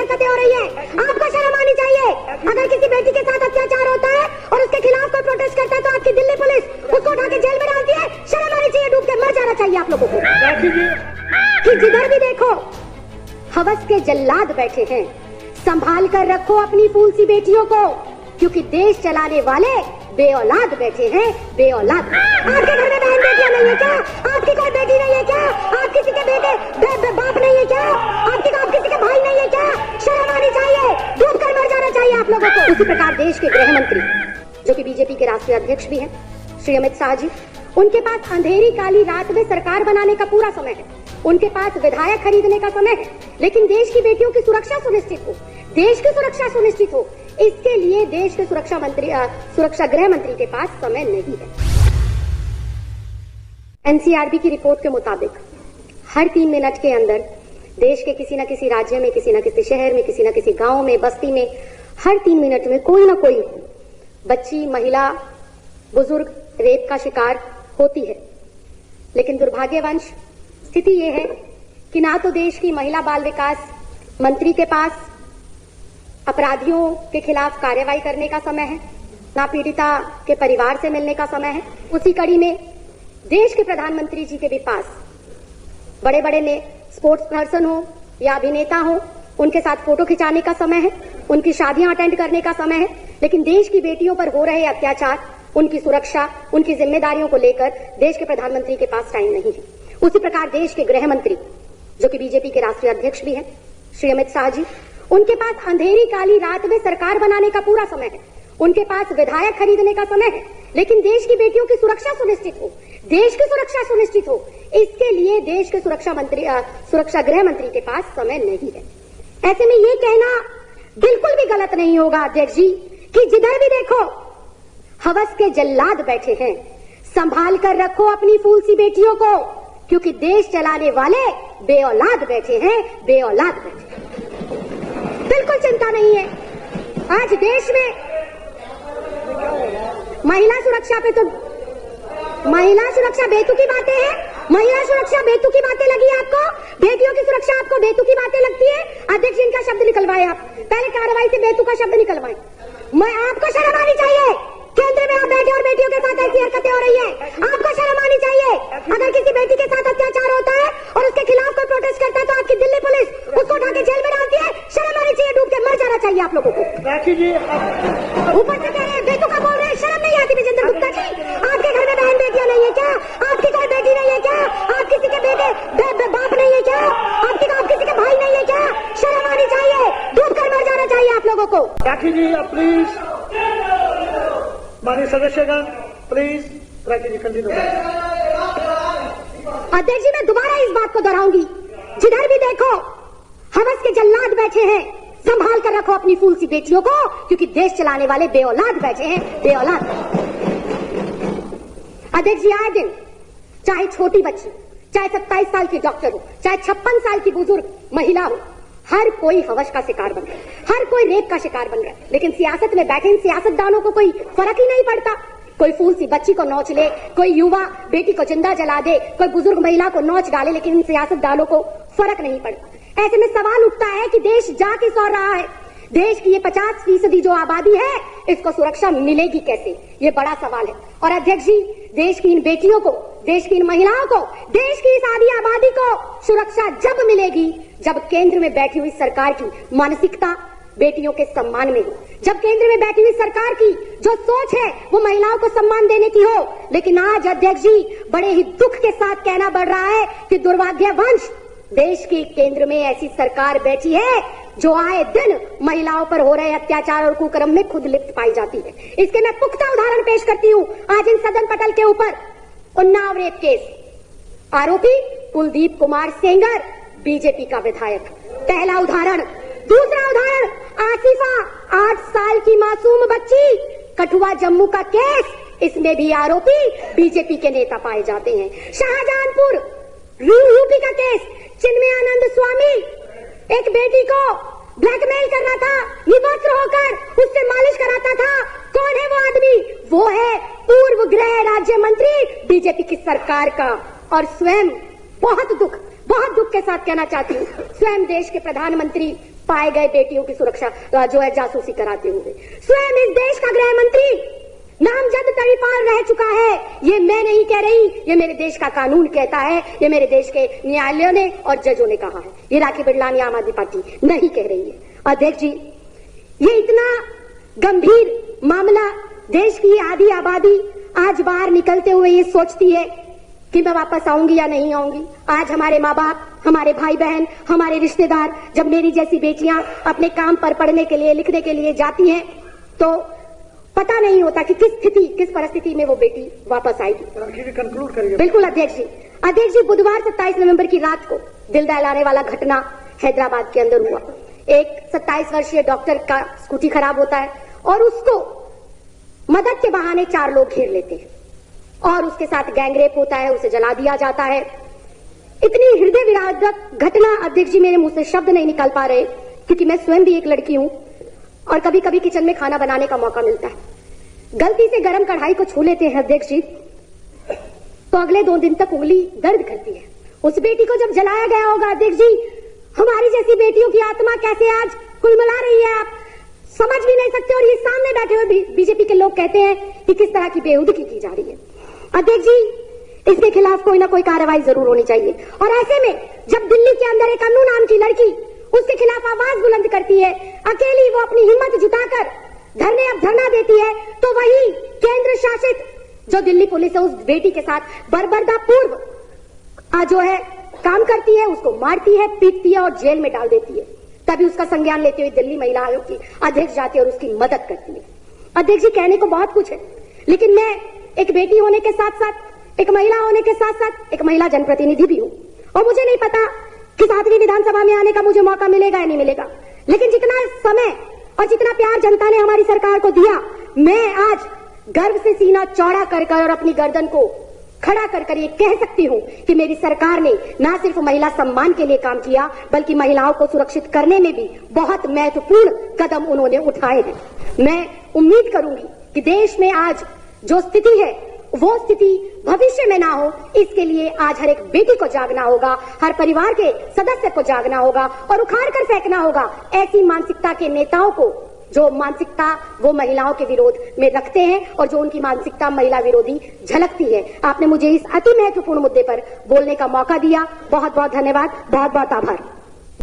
हरकतें हो रही है, आपको शर्म आनी चाहिए। अगर किसी बेटी के साथ अत्याचार होता है और उसके खिलाफ कोई प्रोटेस्ट करता है तो आपकी दिल्ली पुलिस उसको उठा के जेल में डालती है। शर्म आनी चाहिए, डूब के मर जाना चाहिए आप लोगों को। कि जिधर भी देखो हवस के जल्लाद बैठे हैं, संभाल कर रखो अपनी फूल सी बेटियों को, क्योंकि देश चलाने वाले बेऔलाद बैठे हैं, बेऔलाद। आपके घर में बहन बेटियां नहीं है क्या? आपकी कोई बेटी नहीं है क्या? आप किसी के बेटे बाप नहीं है क्या? आप किसी के भाई नहीं है क्या? शर्म आनी चाहिए, डूब कर मर जाना चाहिए आप लोगों को। उसी प्रकार देश के गृह मंत्री, जो कि बीजेपी के राष्ट्रीय अध्यक्ष भी हैं, श्री अमित शाह जी, उनके पास अंधेरी काली रात में सरकार बनाने का पूरा समय है, उनके पास विधायक खरीदने का समय है, लेकिन देश की बेटियों की सुरक्षा सुनिश्चित हो, देश की सुरक्षा सुनिश्चित हो, इसके लिए देश के सुरक्षा गृह मंत्री के पास समय नहीं है। एनसीआरबी की रिपोर्ट के मुताबिक हर 3 मिनट के अंदर देश के किसी न किसी राज्य में, किसी न किसी शहर में, किसी न किसी गांव में, बस्ती में, हर 3 मिनट में कोई ना कोई बच्ची, महिला, बुजुर्ग रेप का शिकार होती है। लेकिन दुर्भाग्यवश स्थिति ये है कि ना तो देश की महिला बाल विकास मंत्री के पास अपराधियों के खिलाफ कार्रवाई करने का समय है, ना पीड़िता के परिवार से मिलने का समय है। उसी कड़ी में देश के प्रधानमंत्री जी के भी पास बड़े बड़े स्पोर्ट्स पर्सन हो या अभिनेता हो, उनके साथ फोटो खिंचाने का समय है, उनकी शादियां अटेंड करने का समय है, लेकिन देश की बेटियों पर हो रहे अत्याचार, उनकी सुरक्षा, उनकी जिम्मेदारियों को लेकर देश के प्रधानमंत्री के पास टाइम नहीं है। उसी प्रकार देश के गृह मंत्री, जो कि बीजेपी के राष्ट्रीय अध्यक्ष भी हैं, श्री अमित शाह जी, उनके पास अंधेरी काली रात में सरकार बनाने का पूरा समय है, उनके पास विधायक खरीदने का समय है, लेकिन देश की बेटियों की सुरक्षा सुनिश्चित हो, देश की सुरक्षा सुनिश्चित हो, इसके लिए देश के सुरक्षा गृह मंत्री के पास समय नहीं है। ऐसे में ये कहना बिल्कुल भी गलत नहीं होगा अध्यक्ष जी कि जिधर भी देखो हवस के जल्लाद बैठे हैं, संभाल कर रखो अपनी फूल सी बेटियों को, क्योंकि देश चलाने वाले बेऔलाद बैठे हैं, बेऔलाद बैठे हैं। बिल्कुल चिंता नहीं है। आज देश में महिला सुरक्षा पे तो महिला सुरक्षा बेतुकी बातें हैं, महिला सुरक्षा बेतुकी बातें लगी आपको, बेटियों की सुरक्षा आपको बेतुकी बातें लगती है। अध्यक्ष इनका शब्द निकलवाए, आप पहले कार्रवाई से बेतुका शब्द निकलवाए। मैं आपको शर्म आनी चाहिए, केंद्र में आप बैठे और बेटियों के साथ ऐसी हरकतें हो रही है, आपको शर्म आनी चाहिए। अगर किसी बेटी के साथ अत्याचार होता है और उसके खिलाफ कोई प्रोटेस्ट करता है तो आपकी दिल्ली पुलिस उसको उठा के जेल में डालती है। शर्म आनी चाहिए, डूब के मर जाना चाहिए आप लोगों को। ऊपर से कह रहे हैं बेतुका बोल रहे हैं, शर्म नहीं आती विजेंद्र गुप्ता जी? आपके घर में बहन बेटियां नहीं है क्या? आपकी कोई बेटी नहीं है क्या? आप किसी के बेटे बाप नहीं है क्या? आप किसी के भाई नहीं है क्या? शर्म आनी चाहिए, डूब कर मर जाना चाहिए आप लोगों को। प्लीज माननीय सदस्यगण, प्लीज कंटिन्यू। अध्यक्ष जी, मैं दोबारा इस बात को दोहराऊंगी, जिधर भी देखो हवस के जल्लाद बैठे हैं, संभाल कर रखो अपनी फूल सी बेटियों को, क्योंकि देश चलाने वाले बेऔलाद बैठे हैं, बेऔलाद। अध्यक्ष जी, आए दिन चाहे छोटी बच्ची, चाहे 27 साल की डॉक्टर हो, चाहे 56 साल की बुजुर्ग महिला हो, हर कोई हवस का शिकार बन रहा है, हर कोई रेप का शिकार बन रहा है। लेकिन सियासत में बैठे इन सियासतदानों को कोई फर्क ही नहीं पड़ता। कोई फूल सी बच्ची को नोच ले, कोई युवा बेटी को जिंदा जला दे, कोई बुजुर्ग महिला को नोच डाले, लेकिन इन सियासतदानों को फर्क नहीं पड़ता। ऐसे में सवाल उठता है कि देश जा किस ओर रहा है? देश की ये 50% जो आबादी है, इसको सुरक्षा मिलेगी कैसे? ये बड़ा सवाल है। और अध्यक्ष जी, देश की इन बेटियों को, देश की इन महिलाओं को, देश की इस आधी आबादी को सुरक्षा जब मिलेगी जब केंद्र में बैठी हुई सरकार की मानसिकता बेटियों के सम्मान में हो, जब केंद्र में बैठी हुई सरकार की जो सोच है वो महिलाओं को सम्मान देने की हो। लेकिन आज अध्यक्ष जी, बड़े ही दुख के साथ कहना पड़ रहा है कि दुर्भाग्यवश देश के केंद्र में ऐसी सरकार बैठी है जो आए दिन महिलाओं पर हो रहे अत्याचार और कुकर्म में खुद लिप्त पाई जाती है। इसके मैं पुख्ता उदाहरण पेश करती हूँ। आज इन सदन पटल के ऊपर उन्नाव रेप केस, आरोपी कुलदीप कुमार सेंगर, बीजेपी का विधायक, पहला उदाहरण। दूसरा उदाहरण, आसिफा 8 साल की मासूम बच्ची, कठुआ जम्मू का केस, इसमें भी आरोपी बीजेपी के नेता पाए जाते हैं। शाहजहांपुर यूपी का केस, चिन्मयानंद स्वामी एक बेटी को ब्लैकमेल कर रहा था, विवस्त्र होकर उससे मालिश कराता था। कौन है वो आदमी? वो है पूर्व गृह राज्य मंत्री बीजेपी की सरकार का। और स्वयं बहुत दुख के साथ कहना चाहती हूँ, स्वयं देश के प्रधानमंत्री पाए गए बेटियों की सुरक्षा जो है जासूसी कराते हुए। स्वयं इस देश का गृह मंत्री नामजद तड़ीपार रह चुका है। ये मैं नहीं कह रही, ये मेरे देश का कानून कहता है, ये मेरे देश के न्यायालयों ने और जजों ने कहा है। ये राखी बिरलानी आम आदमी पार्टी नहीं कह रही है। अध्यक्ष जी, ये इतना गंभीर मामला, देश की आधी आबादी आज बाहर निकलते हुए ये सोचती है कि मैं वापस आऊंगी या नहीं आऊंगी। आज हमारे माँ बाप, हमारे भाई बहन, हमारे रिश्तेदार, जब मेरी जैसी बेटियां अपने काम पर पढ़ने के लिए, लिखने के लिए जाती हैं, तो पता नहीं होता कि किस स्थिति, किस परिस्थिति में वो बेटी वापस आएगी। कंक्लूड करिए। बिल्कुल अध्यक्ष जी। अध्यक्ष जी, बुधवार 27 नवंबर की रात को दिल दहलाने वाला घटना हैदराबाद के अंदर हुआ। एक 27 वर्षीय डॉक्टर का स्कूटी खराब होता है और उसको मदद के बहाने 4 लोग घेर लेते हैं और उसके साथ गैंगरेप होता है, उसे जला दिया जाता है। इतनी हृदय विदारक घटना अध्यक्ष जी, मेरे मुंह से शब्द नहीं निकल पा रहे, क्योंकि मैं स्वयं भी एक लड़की हूं और कभी कभी किचन में खाना बनाने का मौका मिलता है। गलती से गरम कढ़ाई को छू लेते हैं अध्यक्ष जी, तो अगले 2 दिन तक उंगली दर्द करती है। उस बेटी को जब जलाया गया होगा अध्यक्ष जी, हमारी जैसी बेटियों की आत्मा कैसे आज कुलमला रही है, आप समझ भी नहीं सकते। और ये सामने बैठे हुए बीजेपी के लोग कहते हैं कि किस तरह की बेहुदगी की जा रही है। अध्यक्ष जी, इसके खिलाफ कोई ना कोई कार्रवाई जरूर होनी चाहिए। और ऐसे में जब दिल्ली के अंदर एक अन्नू नाम की लड़की उसके खिलाफ आवाज बुलंद करती है, अकेली वो अपनी हिम्मत जुटाकर धरना देती है, तो वही केंद्र शासित जो दिल्ली पुलिस है उस बेटी के साथ बर्बरतापूर्व जो है काम करती है, उसको मारती है, पीटती है और जेल में डाल देती है। तभी उसका संज्ञान लेते हुए दिल्ली महिला आयोग की अध्यक्ष जाती है और उसकी मदद करती है। अध्यक्ष जी, कहने को बहुत कुछ है, लेकिन मैं एक बेटी होने के साथ साथ, एक महिला होने के साथ साथ एक महिला जनप्रतिनिधि भी हूं और मुझे नहीं पता कि 7वीं विधानसभा में आने का मुझे मौका मिलेगा या नहीं मिलेगा, लेकिन जितना समय और जितना प्यार जनता ने हमारी सरकार को दिया, मैं आज गर्व से सीना चौड़ा कर और अपनी गर्दन को खड़ा कर ये कह सकती हूं कि मेरी सरकार ने न सिर्फ महिला सम्मान के लिए काम किया, बल्कि महिलाओं को सुरक्षित करने में भी बहुत महत्वपूर्ण कदम उन्होंने उठाए हैं। मैं उम्मीद करूंगी कि देश में आज जो स्थिति है वो स्थिति भविष्य में ना हो, इसके लिए आज हर एक बेटी को जागना होगा, हर परिवार के सदस्य को जागना होगा और उखाड़ कर फेंकना होगा ऐसी मानसिकता के नेताओं को जो मानसिकता वो महिलाओं के विरोध में रखते हैं और जो उनकी मानसिकता महिला विरोधी झलकती है। आपने मुझे इस अति महत्वपूर्ण मुद्दे पर बोलने का मौका दिया, बहुत बहुत धन्यवाद, बहुत बहुत आभार।